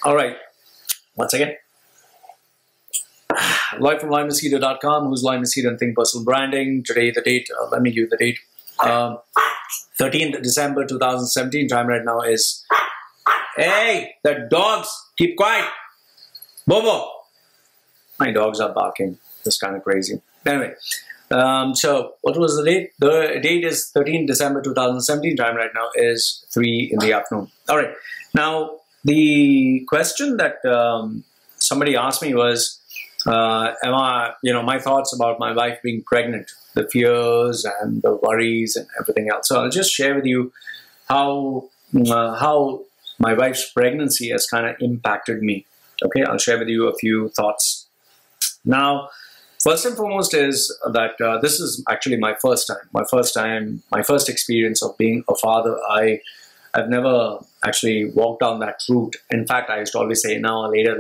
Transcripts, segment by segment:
All right. Once again, live from Machedo.com. Who's Machedo and Think Personal Branding. Today, the date, let me give you the date. 13th December 2017. Time right now is, hey, the dogs, keep quiet. Bobo. My dogs are barking. It's kind of crazy. Anyway, so what was the date? The date is 13th December 2017. Time right now is 3 in the afternoon. All right. Now, the question that somebody asked me was, my thoughts about my wife being pregnant, the fears and the worries and everything else. So I'll just share with you how my wife's pregnancy has kind of impacted me. Okay, I'll share with you a few thoughts. Now, first and foremost is that this is actually my first time, my first experience of being a father. I've never actually walked down that route. In fact, I used to always say, now, later.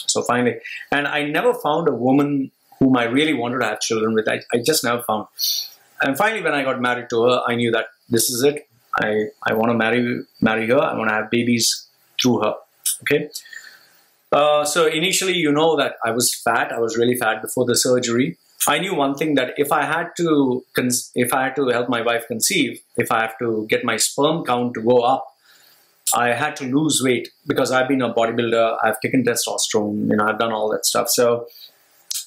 So finally, and I never found a woman whom I really wanted to have children with. I just never found. And finally, when I got married to her, I knew that this is it. I want to marry her. I want to have babies through her. Okay. So initially, you know that I was fat. I was really fat before the surgery. I knew one thing, that if I had to help my wife conceive, if I have to get my sperm count to go up, I had to lose weight, because I've been a bodybuilder. I've taken testosterone. I've done all that stuff. So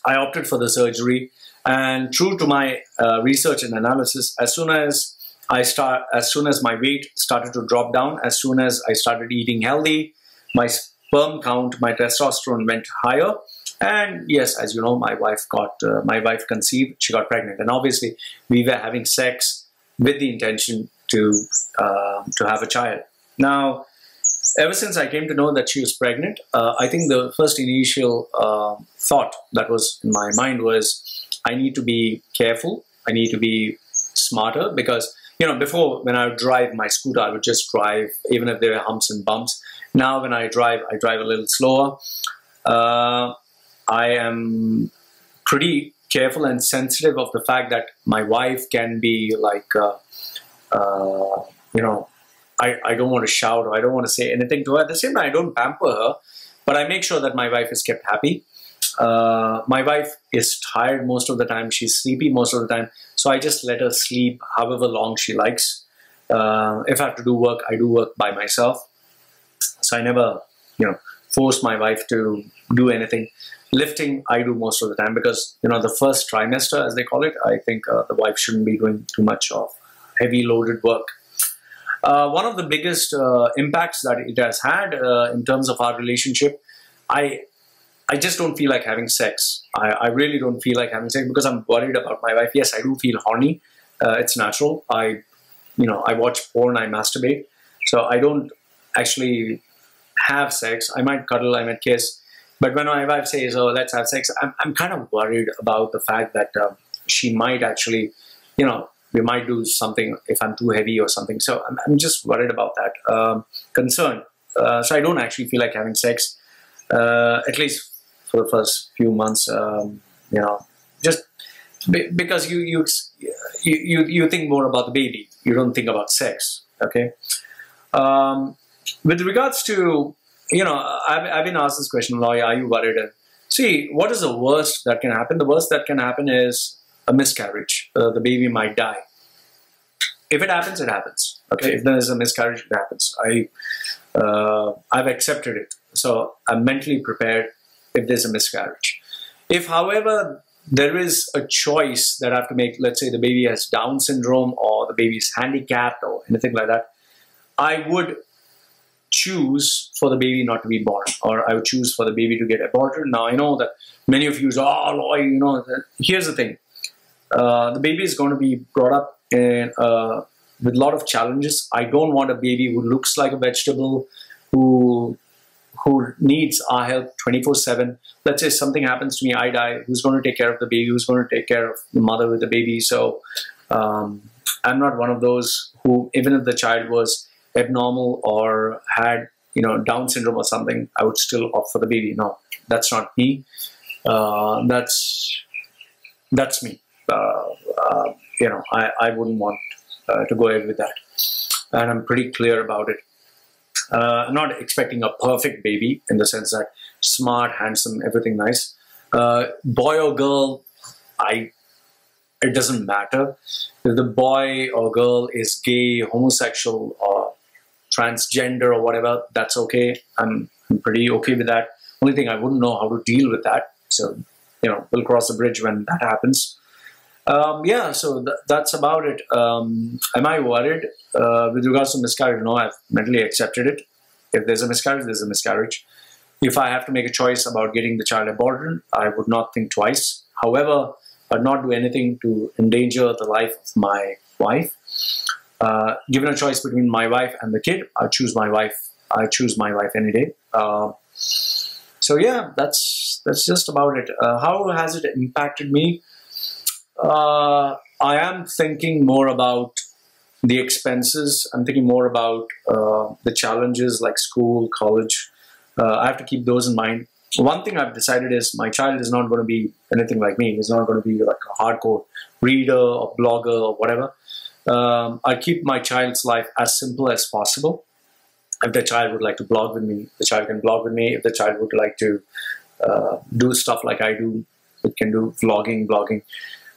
I opted for the surgery, and true to my research and analysis, as soon as my weight started to drop down, as soon as I started eating healthy, my sperm count, my testosterone went higher. And yes, as you know, my wife conceived. She got pregnant, and obviously we were having sex with the intention to have a child. Now, ever since I came to know that she was pregnant, I think the first initial thought that was in my mind was, I need to be careful. I need to be smarter, because before, when I would drive my scooter, I would just drive even if there were humps and bumps. Now when I drive a little slower. I am pretty careful and sensitive of the fact that my wife can be like, I don't want to shout, or I don't want to say anything to her. At the same time, I don't pamper her, but I make sure that my wife is kept happy. My wife is tired most of the time. She's sleepy most of the time. So I just let her sleep however long she likes. If I have to do work, I do work by myself. So I never, force my wife to do anything. Lifting, I do most of the time, because, the first trimester, as they call it, I think the wife shouldn't be doing too much of heavy loaded work. One of the biggest impacts that it has had in terms of our relationship, I just don't feel like having sex. I really don't feel like having sex, because I'm worried about my wife. Yes, I do feel horny. It's natural. I watch porn, I masturbate. So I don't actually have sex. I might cuddle, I might kiss. But when my wife says, oh, let's have sex, I'm kind of worried about the fact that she might actually, we might do something if I'm too heavy or something. So I'm just worried about that, concerned. So I don't actually feel like having sex, at least for the first few months, just because you think more about the baby. You don't think about sex, okay? With regards to, I've been asked this question, Loy, are you worried? See, what is the worst that can happen? The worst that can happen is a miscarriage. The baby might die. If it happens, it happens. Okay, if there is a miscarriage, it happens. I've accepted it. So I'm mentally prepared if there's a miscarriage. If, however, there is a choice that I have to make, let's say the baby has Down syndrome, or the baby is handicapped, or anything like that, I would choose for the baby not to be born, or I would choose for the baby to get aborted. Now, I know that many of you say, oh, Loy, here's the thing. The baby is going to be brought up in, with a lot of challenges. I don't want a baby who looks like a vegetable, who needs our help 24/7. Let's say something happens to me, I die. Who's going to take care of the baby? Who's going to take care of the mother with the baby? So I'm not one of those who, even if the child was abnormal or had Down syndrome or something, I would still opt for the baby. No, that's not me. That's me. I wouldn't want to go ahead with that, and I'm pretty clear about it. I'm not expecting a perfect baby in the sense that smart, handsome, everything nice. Boy or girl, it doesn't matter. If the boy or girl is gay, homosexual, or transgender or whatever, that's okay. I'm pretty okay with that. Only thing, I wouldn't know how to deal with that. So, we'll cross the bridge when that happens. Yeah, so that's about it. Am I worried? With regards to miscarriage, no, I've mentally accepted it. If there's a miscarriage, there's a miscarriage. If I have to make a choice about getting the child aborted, I would not think twice. However, I'd not do anything to endanger the life of my wife. Given a choice between my wife and the kid, I choose my wife. I choose my wife any day. So yeah, that's just about it. How has it impacted me? I am thinking more about the expenses. I'm thinking more about the challenges like school, college. I have to keep those in mind. One thing I've decided is my child is not going to be anything like me. He's not going to be like a hardcore reader or blogger or whatever. I keep my child's life as simple as possible. If the child would like to blog with me, the child can blog with me. If the child would like to do stuff like I do, it can do vlogging, blogging.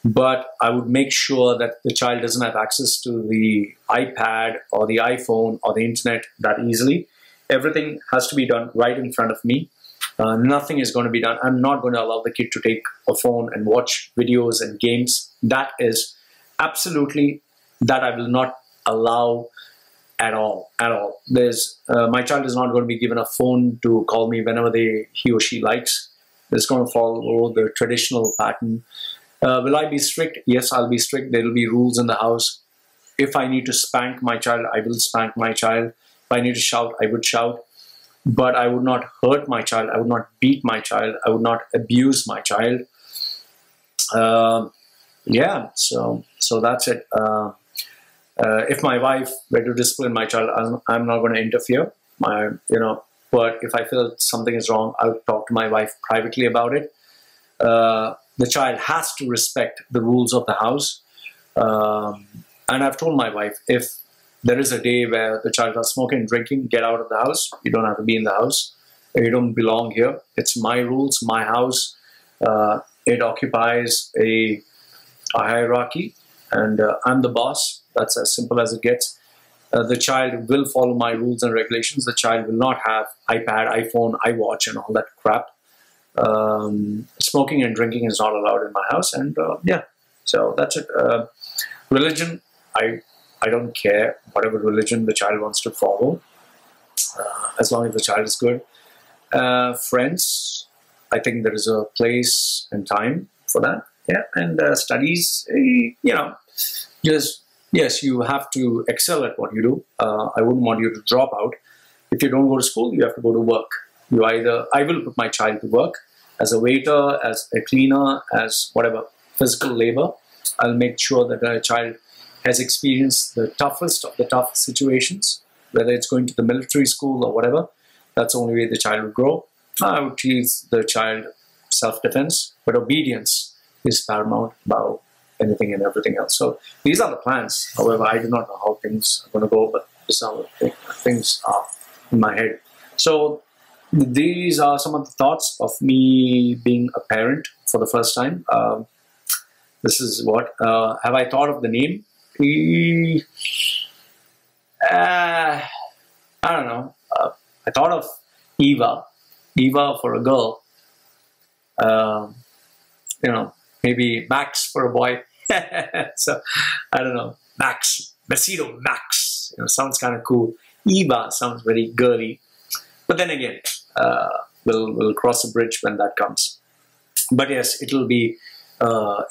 But I would make sure that the child doesn't have access to the iPad or the iPhone or the internet that easily. Everything has to be done right in front of me. Nothing is going to be done. I'm not going to allow the kid to take a phone and watch videos and games. That is absolutely, that I will not allow at all. My child is not going to be given a phone to call me whenever he or she likes. It's going to follow the traditional pattern. Will I be strict? Yes, I'll be strict. There will be rules in the house. If I need to spank my child, I will spank my child. If I need to shout, I would shout. But I would not hurt my child. I would not beat my child. I would not abuse my child. Yeah, so that's it. If my wife were to discipline my child, I'm not going to interfere. But if I feel something is wrong, I'll talk to my wife privately about it. The child has to respect the rules of the house. And I've told my wife, if there is a day where the child is smoking and drinking, get out of the house. You don't have to be in the house. You don't belong here. It's my rules, my house. It occupies a hierarchy, and I'm the boss. That's as simple as it gets. The child will follow my rules and regulations. The child will not have iPad, iPhone, iWatch, and all that crap. Smoking and drinking is not allowed in my house, and yeah, so that's it. Religion, I don't care whatever religion the child wants to follow, as long as the child is good. Friends, I think there is a place and time for that. Yeah, and studies, yes, you have to excel at what you do. I wouldn't want you to drop out. If you don't go to school, you have to go to work. I will put my child to work as a waiter, as a cleaner, as whatever, physical labor. I'll make sure that the child has experienced the toughest of the tough situations, whether it's going to the military school or whatever. That's the only way the child will grow. I would teach the child self-defense, but obedience is paramount above anything and everything else. So these are the plans. However, I do not know how things are going to go, but these are the things are in my head. So these are some of the thoughts of me being a parent for the first time. This is what, have I thought of the name? I don't know. I thought of Eva for a girl. Maybe Max for a boy. So I don't know. Machedo, Max. Sounds kind of cool. Eva sounds very girly. But then again, we'll cross the bridge when that comes. But yes, it'll be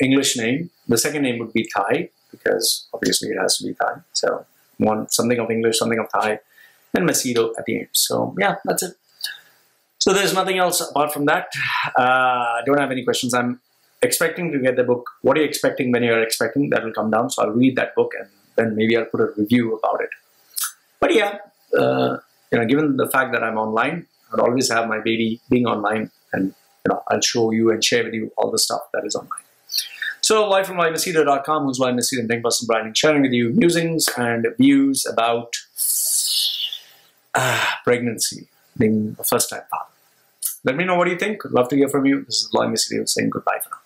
English name. The second name would be Thai, because obviously it has to be Thai. So something of English, something of Thai, and Machedo at the end. So yeah, that's it. So there's nothing else apart from that. I don't have any questions. I'm expecting to get the book. What are you expecting when you're expecting? That will come down. So I'll read that book and then maybe I'll put a review about it. But yeah, given the fact that I'm online, I'd always have my baby being online, and I'll show you and share with you all the stuff that is online. So live from Machedo.com, who's live Machedo and Think Personal Branding, sharing with you musings and views about pregnancy, being a first-time father. Let me know what you think. I'd love to hear from you. This is Machedo saying goodbye for now.